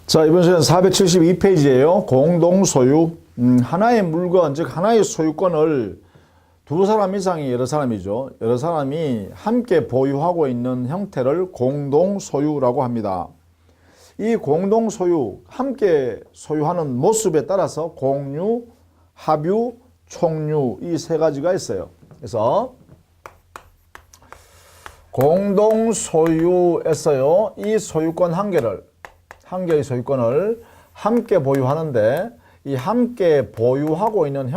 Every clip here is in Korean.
자, 이번 시간 472페이지예요. 공동소유. 하나의 물건, 즉 하나의 소유권을 두 사람 이상이 여러 사람이죠. 여러 사람이 함께 보유하고 있는 형태를 공동소유라고 합니다. 이 공동소유, 함께 소유하는 모습에 따라서 공유, 합유, 총유 이 세 가지가 있어요. 그래서 공동소유에서요, 이 소유권 한 개의 소유권을 함께 보유하는데 이 함께 보유하고 있는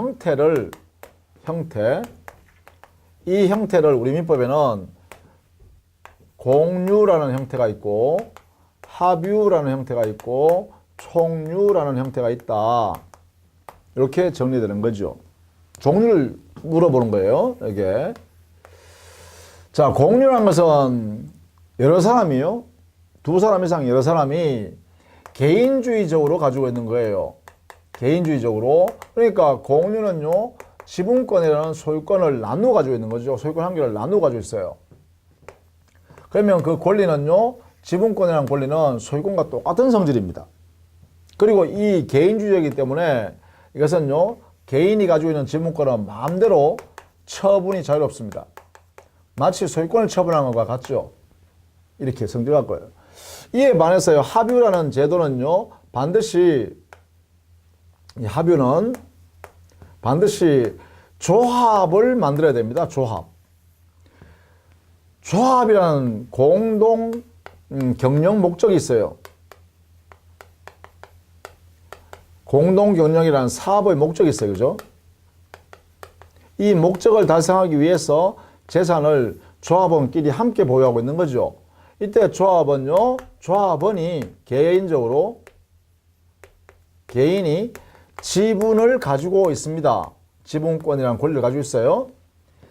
이 형태를 우리 민법에는 공유라는 형태가 있고 합유라는 형태가 있고 총유라는 형태가 있다. 이렇게 정리되는 거죠. 종류를 물어보는 거예요. 이게. 자, 공유라는 것은 여러 사람이요. 두 사람 이상 여러 사람이 개인주의적으로 가지고 있는 거예요. 개인주의적으로. 그러니까 공유는요, 지분권이라는 소유권을 나누어 가지고 있는 거죠. 소유권 한 개를 나누어 가지고 있어요. 그러면 그 권리는요, 지분권이라는 권리는 소유권과 똑같은 성질입니다. 그리고 이 개인주의이기 때문에 이것은요, 개인이 가지고 있는 지분권은 마음대로 처분이 자유롭습니다. 마치 소유권을 처분하는 것과 같죠. 이렇게 성질할 거예요. 이에 반해서요, 합유라는 제도는요, 합유는 반드시 조합을 만들어야 됩니다. 조합이라는 공동 경영 목적이 있어요. 공동 경영이라는 사업의 목적이 있어요. 그죠? 이 목적을 달성하기 위해서 재산을 조합원끼리 함께 보유하고 있는 거죠. 이때 조합원이 개인이 지분을 가지고 있습니다. 지분권이라는 권리를 가지고 있어요.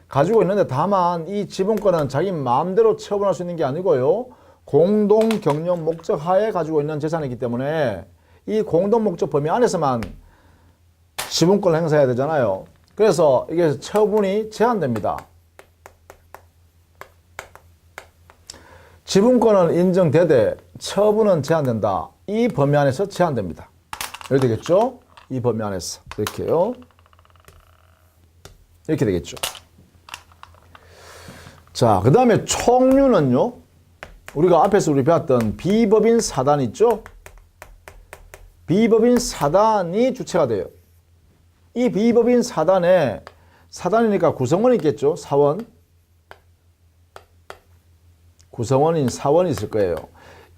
가지고 있는데 다만 이 지분권은 자기 마음대로 처분할 수 있는 게 아니고요. 공동 경영 목적 하에 가지고 있는 재산이기 때문에 이 공동 목적 범위 안에서만 지분권을 행사해야 되잖아요. 그래서 이게 처분이 제한됩니다. 지분권은 인정되되 처분은 제한된다. 이 범위 안에서 제한됩니다. 이렇게 되겠죠? 이 범위 안에서. 이렇게요. 이렇게 되겠죠. 자, 그 다음에 총유는요. 우리가 앞에서 배웠던 비법인 사단 있죠? 비법인 사단이 주체가 돼요. 이 비법인 사단이니까 구성원이 있겠죠? 구성원인 사원이 있을 거예요.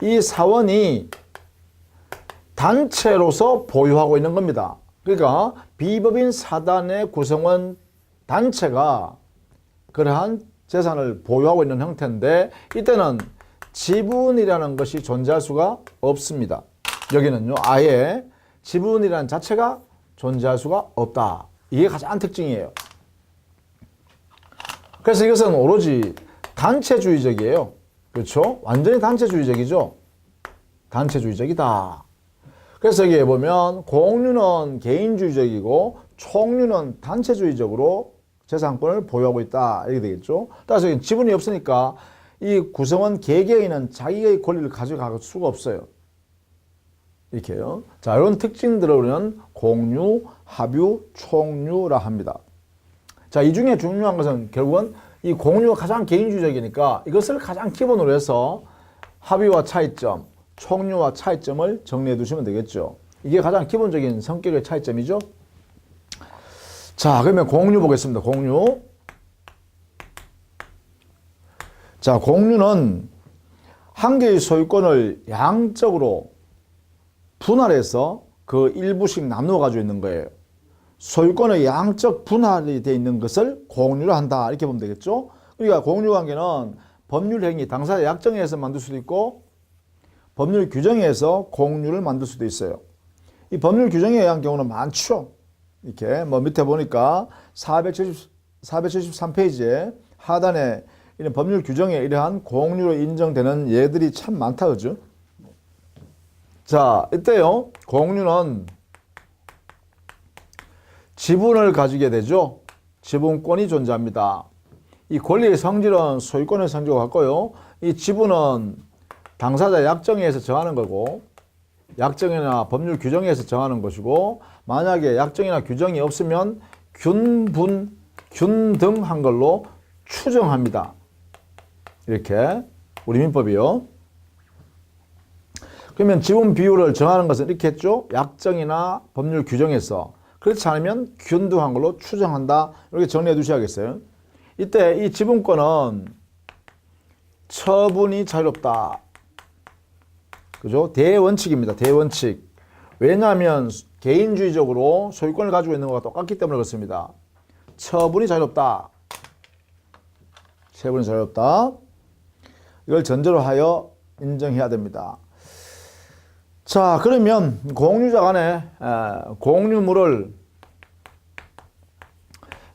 이 사원이 단체로서 보유하고 있는 겁니다. 그러니까 비법인 사단의 구성원 단체가 그러한 재산을 보유하고 있는 형태인데 이때는 지분이라는 것이 존재할 수가 없습니다. 여기는요, 아예 지분이라는 자체가 존재할 수가 없다. 이게 가장 특징이에요. 그래서 이것은 오로지 단체주의적이에요. 그렇죠? 완전히 단체주의적이죠? 단체주의적이다. 그래서 여기에 보면 공유는 개인주의적이고 총유는 단체주의적으로 재산권을 보유하고 있다. 이렇게 되겠죠? 따라서 여기 지분이 없으니까 이 구성원 개개인은 자기의 권리를 가져갈 수가 없어요. 이렇게요. 자, 이런 특징들을 우리는 공유, 합유, 총유라 합니다. 자, 이 중에 중요한 것은 결국은 이 공유가 가장 개인주의적이니까 이것을 가장 기본으로 해서 합유와 차이점, 총유와 차이점을 정리해 두시면 되겠죠. 이게 가장 기본적인 성격의 차이점이죠. 자, 그러면 공유 보겠습니다. 공유. 자, 공유는 한 개의 소유권을 양적으로 분할해서 그 일부씩 나누어 가지고 있는 거예요. 소유권의 양적 분할이 되어 있는 것을 공유를 한다. 이렇게 보면 되겠죠. 그러니까 공유 관계는 법률 행위, 당사자 약정에 의해서 만들 수도 있고 법률 규정에 의해서 공유를 만들 수도 있어요. 이 법률 규정에 의한 경우는 많죠. 이렇게 밑에 보니까 473페이지에 하단에 이런 법률 규정에 이러한 공유로 인정되는 예들이 참 많다. 그죠? 자, 이때요. 공유는 지분을 가지게 되죠. 지분권이 존재합니다. 이 권리의 성질은 소유권의 성질과 같고요. 이 지분은 당사자 약정에 의해서 정하는 거고 약정이나 법률 규정에서 정하는 것이고, 만약에 약정이나 규정이 없으면 균분, 균등한 걸로 추정합니다. 이렇게 우리 민법이요. 그러면 지분 비율을 정하는 것은 이렇게 했죠. 약정이나 법률 규정에서. 그렇지 않으면 균등한 걸로 추정한다. 이렇게 정리해 두셔야겠어요. 이때 이 지분권은 처분이 자유롭다. 그죠? 대원칙입니다. 대원칙. 왜냐하면 개인주의적으로 소유권을 가지고 있는 것과 똑같기 때문에 그렇습니다. 처분이 자유롭다. 처분이 자유롭다. 이걸 전제로 하여 인정해야 됩니다. 자, 그러면 공유자 간에 공유물을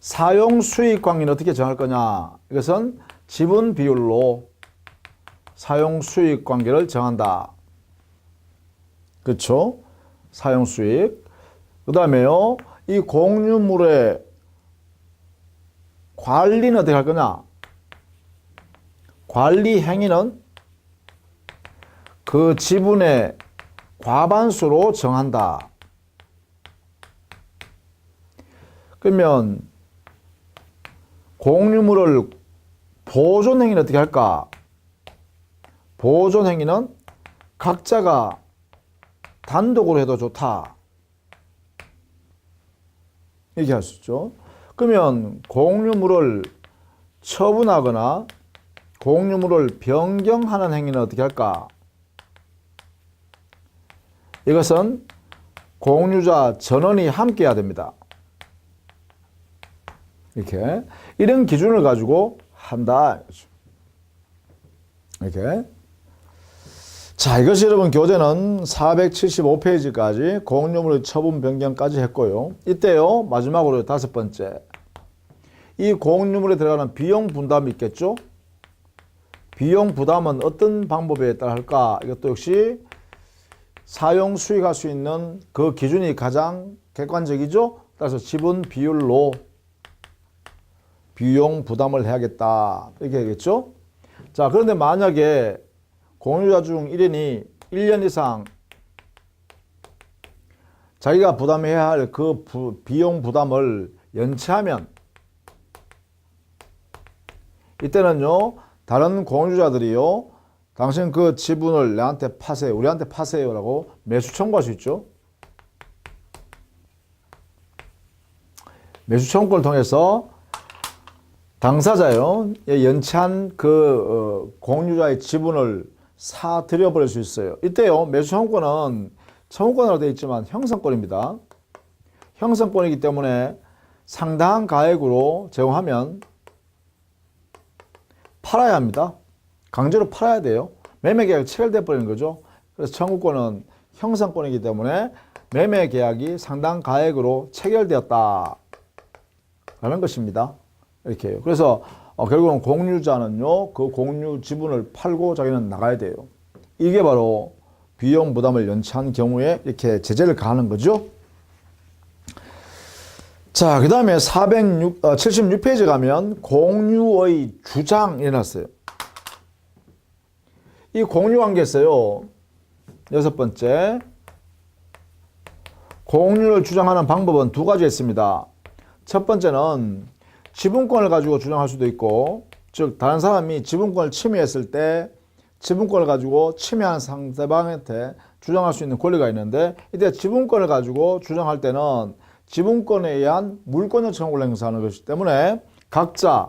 사용 수익 관계는 어떻게 정할 거냐? 이것은 지분 비율로 사용 수익 관계를 정한다. 그렇죠? 사용 수익. 그다음에요. 이 공유물의 관리는 어떻게 할 거냐? 관리 행위는 그 지분의 과반수로 정한다. 그러면 공유물을 보존 행위는 어떻게 할까? 보존 행위는 각자가 단독으로 해도 좋다. 이렇게 할 수 있죠. 그러면 공유물을 처분하거나 공유물을 변경하는 행위는 어떻게 할까? 이것은 공유자 전원이 함께 해야 됩니다. 이렇게 이런 기준을 가지고 한다. 이렇게. 자, 이것이 여러분 교재는 475페이지까지 공유물의 처분 변경까지 했고요. 이때요, 마지막으로 5번째. 이 공유물에 들어가는 비용 분담이 있겠죠? 비용 부담은 어떤 방법에 따라 할까? 이것도 역시 사용 수익할 수 있는 그 기준이 가장 객관적이죠? 따라서 지분 비율로 비용 부담을 해야겠다. 이렇게 하겠죠? 자, 그런데 만약에 공유자 중 1인이 1년 이상 자기가 부담해야 할 그 비용 부담을 연체하면 이때는요, 다른 공유자들이요, 당신 그 지분을 내한테 파세요, 우리한테 파세요 라고 매수 청구할 수 있죠. 매수 청구를 통해서 당사자요, 연체한 그 공유자의 지분을 사들여 버릴 수 있어요. 이때요, 매수 청구권은 청구권으로 되어 있지만 형성권입니다. 형성권이기 때문에 상당한 가액으로 제공하면 팔아야 합니다. 강제로 팔아야 돼요. 매매계약이 체결돼 버리는 거죠. 그래서 청구권은 형성권이기 때문에 매매계약이 상당 가액으로 체결되었다 라는 것입니다. 이렇게 해요. 그래서 결국은 공유자는요, 그 공유 지분을 팔고 자기는 나가야 돼요. 이게 바로 비용 부담을 연체한 경우에 이렇게 제재를 가하는 거죠. 자, 그 다음에 76페이지 가면 공유의 주장이 일어났어요. 이 공유 관계에서요, 6번째, 공유를 주장하는 방법은 2가지 있습니다. 첫 번째는 지분권을 가지고 주장할 수도 있고, 즉 다른 사람이 지분권을 침해했을 때 지분권을 가지고 침해한 상대방한테 주장할 수 있는 권리가 있는데, 이때 지분권을 가지고 주장할 때는 지분권에 의한 물권 요청을 행사하는 것이기 때문에 각자,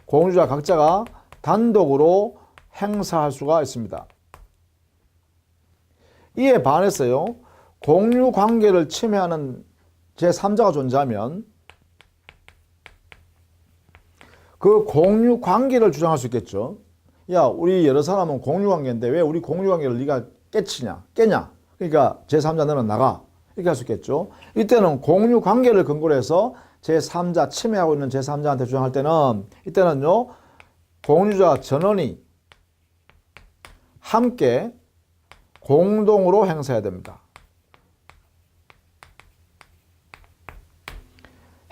공유자 각자가 단독으로 행사할 수가 있습니다. 이에 반해서요, 공유 관계를 침해하는 제3자가 존재하면 그 공유 관계를 주장할 수 있겠죠. 야, 우리 여러 사람은 공유 관계인데 왜 우리 공유 관계를 네가 깨냐? 그러니까 제3자 너는 나가. 이렇게 할 수 있겠죠. 이때는 공유 관계를 근거로 해서 제3자 침해하고 있는 제3자한테 주장할 때는 이때는요, 공유자 전원이 함께 공동으로 행사해야 됩니다.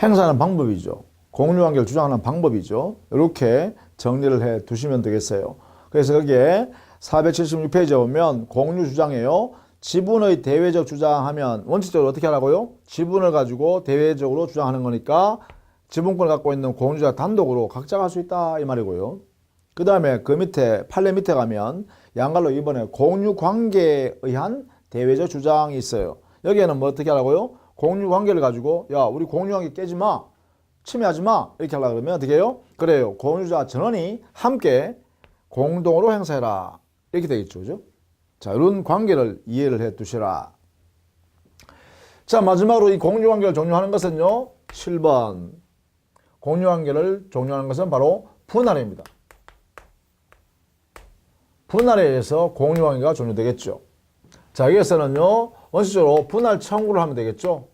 행사하는 방법이죠. 공유관계를 주장하는 방법이죠. 이렇게 정리를 해 두시면 되겠어요. 그래서 여기에 476페이지에 보면 공유 주장에요, 지분의 대외적 주장하면 원칙적으로 어떻게 하라고요? 지분을 가지고 대외적으로 주장하는 거니까 지분권을 갖고 있는 공유자 단독으로 각자가 할 수 있다 이 말이고요. 그 다음에 그 밑에 판례 밑에 가면 양갈로 2번에 공유 관계에 의한 대외적 주장이 있어요. 여기에는 뭐 어떻게 하라고요? 공유 관계를 가지고 야 우리 공유 관계 깨지 마, 침해하지 마 이렇게 하려고 그러면 어떻게 해요? 그래요. 공유자 전원이 함께 공동으로 행사해라 이렇게 되겠죠. 그죠? 자, 이런 관계를 이해를 해 두시라. 자, 마지막으로 이 공유 관계를 종료하는 것은요. 7번. 공유 관계를 종료하는 것은 바로 분할입니다. 분할에 의해서 공유 관계가 종료되겠죠. 자, 여기에서는요. 원칙적으로 분할 청구를 하면 되겠죠.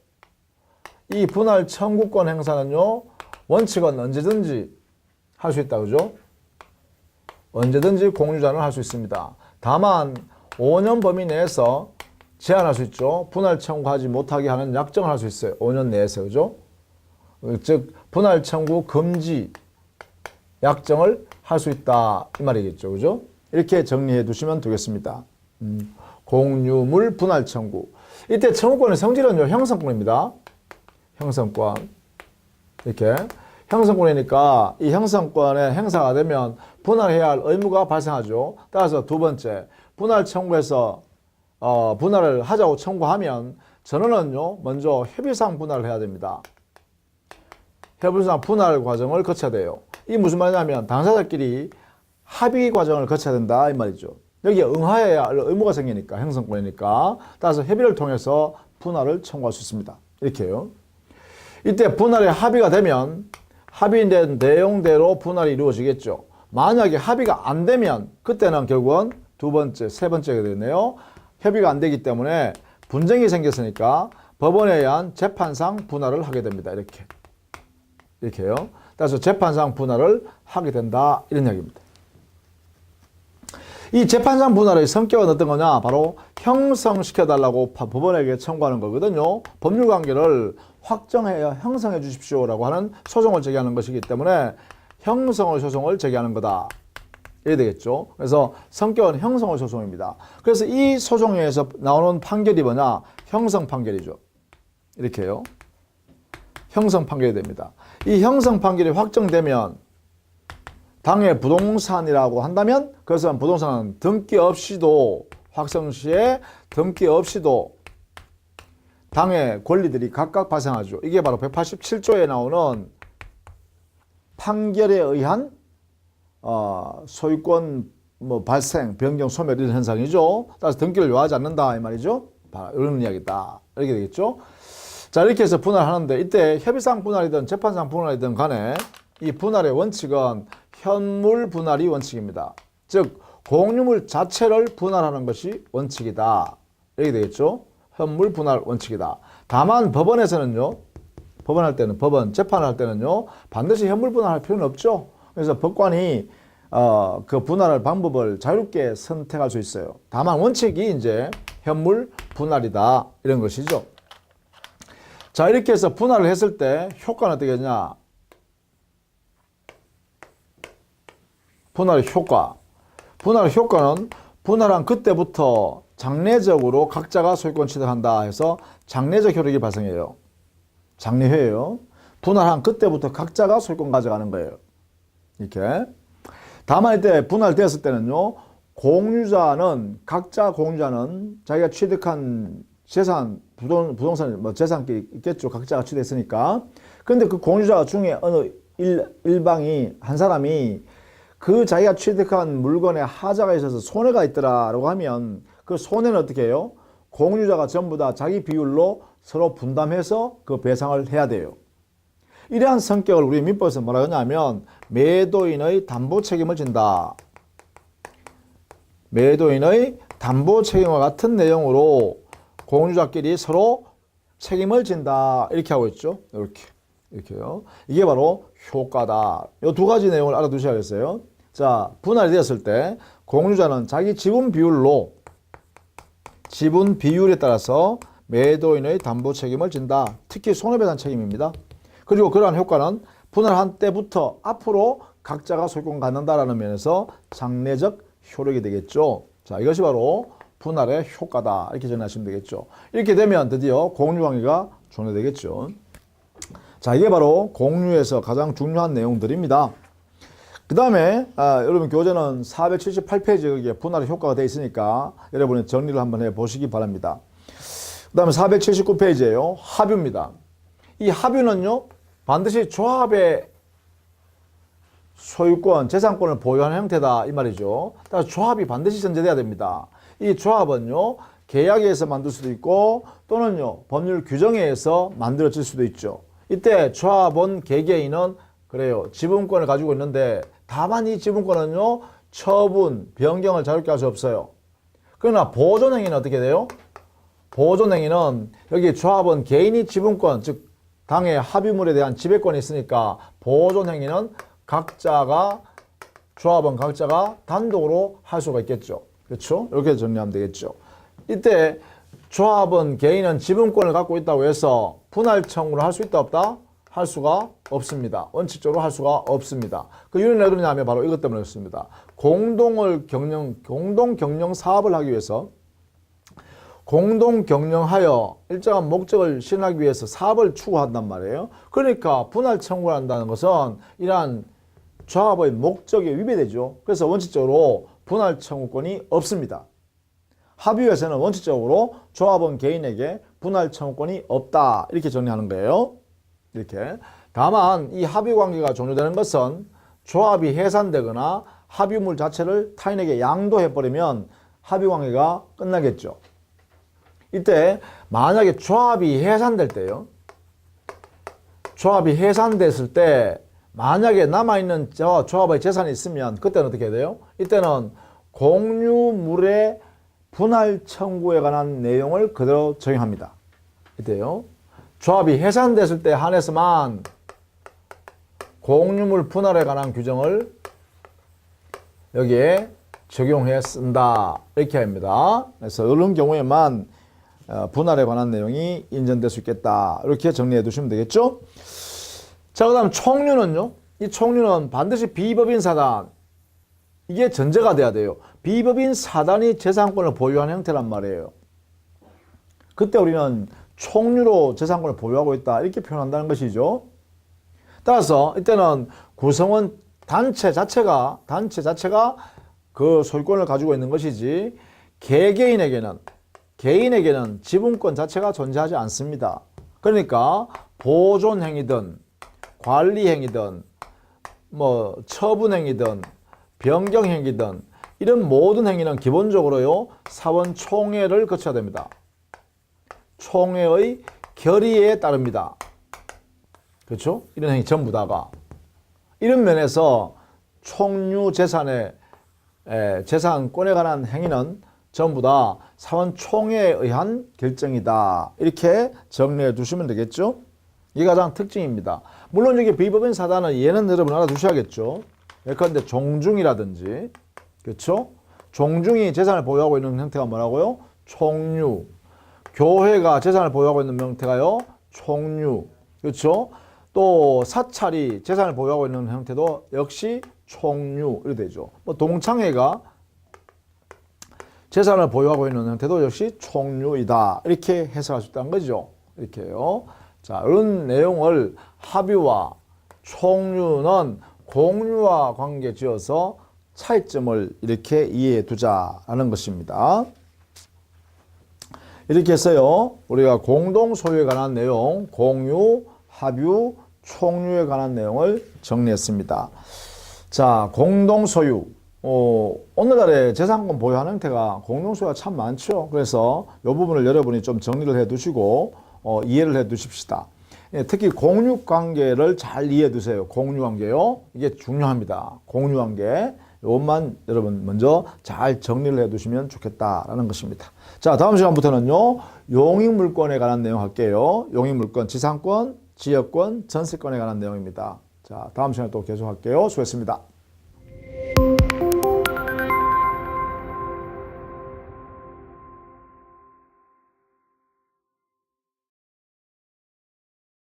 이 분할 청구권 행사는요. 원칙은 언제든지 할 수 있다. 그죠? 언제든지 공유자는 할 수 있습니다. 다만 5년 범위 내에서 제한할 수 있죠. 분할 청구하지 못하게 하는 약정을 할 수 있어요. 5년 내에서. 그죠? 즉 분할 청구 금지 약정을 할 수 있다 이 말이겠죠. 그죠? 이렇게 정리해 두시면 되겠습니다. 공유물 분할 청구. 이때 청구권의 성질은요. 형성권입니다. 형성권. 이렇게 형성권이니까 이 형성권의 행사가 되면 분할해야 할 의무가 발생하죠. 따라서 두 번째, 분할 청구에서 분할을 하자고 청구하면 전원은요 먼저 협의상 분할을 해야 됩니다. 협의상 분할 과정을 거쳐야 돼요. 이게 무슨 말이냐면 당사자끼리 합의 과정을 거쳐야 된다 이 말이죠. 여기에 응하여야 할 의무가 생기니까 형성권이니까 따라서 협의를 통해서 분할을 청구할 수 있습니다. 이렇게요. 이때 분할에 합의가 되면 합의된 내용대로 분할이 이루어지겠죠. 만약에 합의가 안 되면 그때는 결국은 두 번째, 세 번째가 되네요. 협의가 안 되기 때문에 분쟁이 생겼으니까 법원에 의한 재판상 분할을 하게 됩니다. 이렇게요. 따라서 재판상 분할을 하게 된다 이런 이야기입니다. 이 재판상 분할의 성격은 어떤 거냐? 바로 형성시켜달라고 법원에게 청구하는 거거든요. 법률관계를 확정해야 형성해 주십시오라고 하는 소송을 제기하는 것이기 때문에 형성의 소송을 제기하는 거다. 이래 되겠죠. 그래서 성격은 형성의 소송입니다. 그래서 이 소송에서 나오는 판결이 뭐냐? 형성 판결이죠. 이렇게요. 형성 판결이 됩니다. 이 형성 판결이 확정되면 당의 부동산이라고 한다면 그것은 부동산은 등기 없이도 확정 시에 등기 없이도 당의 권리들이 각각 발생하죠. 이게 바로 187조에 나오는 판결에 의한 소유권 발생, 변경, 소멸 이런 현상이죠. 따라서 등기를 요하지 않는다 이 말이죠. 이런 이야기다. 이렇게 되겠죠. 자, 이렇게 해서 분할하는데 이때 협의상 분할이든 재판상 분할이든 간에 이 분할의 원칙은 현물 분할이 원칙입니다. 즉 공유물 자체를 분할하는 것이 원칙이다. 이렇게 되겠죠. 현물 분할 원칙이다. 다만 법원에서는요. 법원할 때는 재판을 할 때는요. 반드시 현물 분할할 필요는 없죠. 그래서 법관이 그 분할할 방법을 자유롭게 선택할 수 있어요. 다만 원칙이 이제 현물 분할이다. 이런 것이죠. 자, 이렇게 해서 분할을 했을 때 효과는 어떻게 되냐? 분할의 효과. 분할의 효과는 분할한 그때부터 장래적으로 각자가 소유권 취득한다 해서 장래적 효력이 발생해요. 장래회예요. 분할한 그때부터 각자가 소유권 가져가는 거예요. 이렇게. 다만 이때 분할되었을 때는요. 각자 공유자는 자기가 취득한 재산, 부동산, 재산끼리 있겠죠. 각자가 취득했으니까. 그런데 그 공유자 중에 어느 일방이, 한 사람이 그 자기가 취득한 물건에 하자가 있어서 손해가 있더라라고 하면 그 손해는 어떻게 해요? 공유자가 전부 다 자기 비율로 서로 분담해서 그 배상을 해야 돼요. 이러한 성격을 우리 민법에서 뭐라 하냐면 매도인의 담보 책임을 진다. 매도인의 담보 책임과 같은 내용으로 공유자끼리 서로 책임을 진다. 이렇게 하고 있죠. 이렇게요. 이게 바로 효과다. 이 두 가지 내용을 알아두셔야겠어요. 자, 분할이 되었을 때 공유자는 자기 지분 비율에 따라서 매도인의 담보 책임을 진다. 특히 손해배상 책임입니다. 그리고 그러한 효과는 분할한 때부터 앞으로 각자가 소유권 갖는다라는 면에서 장래적 효력이 되겠죠. 자, 이것이 바로 분할의 효과다. 이렇게 정리하시면 되겠죠. 이렇게 되면 드디어 공유관계가 종료되겠죠. 자, 이게 바로 공유에서 가장 중요한 내용들입니다. 그 다음에 여러분 교재는 478페이지에 여기에 분할의 효과가 되어 있으니까 여러분이 정리를 한번 해보시기 바랍니다. 그 다음에 479페이지에요. 합유입니다. 이 합유는요, 반드시 조합의 소유권, 재산권을 보유하는 형태다 이 말이죠. 따라서 조합이 반드시 전제돼야 됩니다. 이 조합은요, 계약에 의해서 만들 수도 있고 또는요, 법률 규정에 의해서 만들어질 수도 있죠. 이때 조합원 개개인은 그래요, 지분권을 가지고 있는데 다만 이 지분권은요, 처분, 변경을 자유롭게 할 수 없어요. 그러나 보존행위는 어떻게 돼요? 보존행위는 여기 조합원 개인이 지분권, 즉 당의 합의물에 대한 지배권이 있으니까 보존행위는 조합원 각자가 단독으로 할 수가 있겠죠. 그렇죠? 이렇게 정리하면 되겠죠. 이때 조합원 개인은 지분권을 갖고 있다고 해서 분할 청구를 할 수 있다 없다? 할 수가 없습니다. 원칙적으로 할 수가 없습니다. 그 이유는 왜 그러냐면 바로 이것 때문에 그렇습니다. 공동 경영 사업을 하기 위해서 공동 경영하여 일정한 목적을 실현하기 위해서 사업을 추구한단 말이에요. 그러니까 분할 청구를 한다는 것은 이러한 조합의 목적에 위배되죠. 그래서 원칙적으로 분할 청구권이 없습니다. 합의에서는 원칙적으로 조합원 개인에게 분할 청구권이 없다. 이렇게 정리하는 거예요. 이렇게. 다만 이 합의 관계가 종료되는 것은 조합이 해산되거나 합의물 자체를 타인에게 양도해버리면 합의 관계가 끝나겠죠. 이때 만약에 조합이 해산될 때요. 조합이 해산됐을 때 만약에 남아있는 조합의 재산이 있으면 그때는 어떻게 해야 돼요? 이때는 공유물의 분할 청구에 관한 내용을 그대로 적용합니다. 이때요. 조합이 해산됐을 때 한해서만 공유물 분할에 관한 규정을 여기에 적용해 쓴다. 이렇게 합니다. 그래서 이런 경우에만 분할에 관한 내용이 인정될 수 있겠다. 이렇게 정리해 두시면 되겠죠. 자, 그 다음 총류는요. 이 총류는 반드시 비법인 사단. 이게 전제가 돼야 돼요. 비법인 사단이 재산권을 보유하는 형태란 말이에요. 그때 우리는 총류로 재산권을 보유하고 있다. 이렇게 표현한다는 것이죠. 따라서 이때는 구성원 단체 자체가 그 소유권을 가지고 있는 것이지 개인에게는 지분권 자체가 존재하지 않습니다. 그러니까 보존행위든 관리행위든 처분행위든 변경행위든 이런 모든 행위는 기본적으로요 사원총회를 거쳐야 됩니다. 총회의 결의에 따릅니다. 그렇죠? 이런 행위 전부 다가. 이런 면에서 총류 재산권에 관한 행위는 전부 다 사원총회에 의한 결정이다. 이렇게 정리해 두시면 되겠죠? 이게 가장 특징입니다. 물론 여기 비법인 사단은 얘는 여러분 알아두셔야겠죠? 예컨대 종중이라든지, 그렇죠? 종중이 재산을 보유하고 있는 형태가 뭐라고요? 총류. 교회가 재산을 보유하고 있는 형태가요? 총류. 그렇죠? 또 사찰이 재산을 보유하고 있는 형태도 역시 총류. 이렇게 되죠. 동창회가 재산을 보유하고 있는 형태도 역시 총류이다. 이렇게 해석할 수 있다는 거죠. 이렇게요. 자, 이런 내용을 합의와 총류는 공유와 관계 지어서 차이점을 이렇게 이해해 두자라는 것입니다. 이렇게 해서요, 우리가 공동 소유에 관한 내용, 공유, 합유, 총유에 관한 내용을 정리했습니다. 자, 공동 소유. 오늘날의 재산권 보유하는 형태가 공동 소유가 참 많죠. 그래서 이 부분을 여러분이 좀 정리를 해 두시고 이해를 해 두십시다. 특히 공유 관계를 잘 이해해 두세요. 공유 관계요. 이게 중요합니다. 공유 관계. 이것만 여러분 먼저 잘 정리를 해 두시면 좋겠다라는 것입니다. 자, 다음 시간부터는요. 용익물권에 관한 내용 할게요. 용익물권, 지상권, 지역권, 전세권에 관한 내용입니다. 자, 다음 시간에 또 계속할게요. 수고했습니다.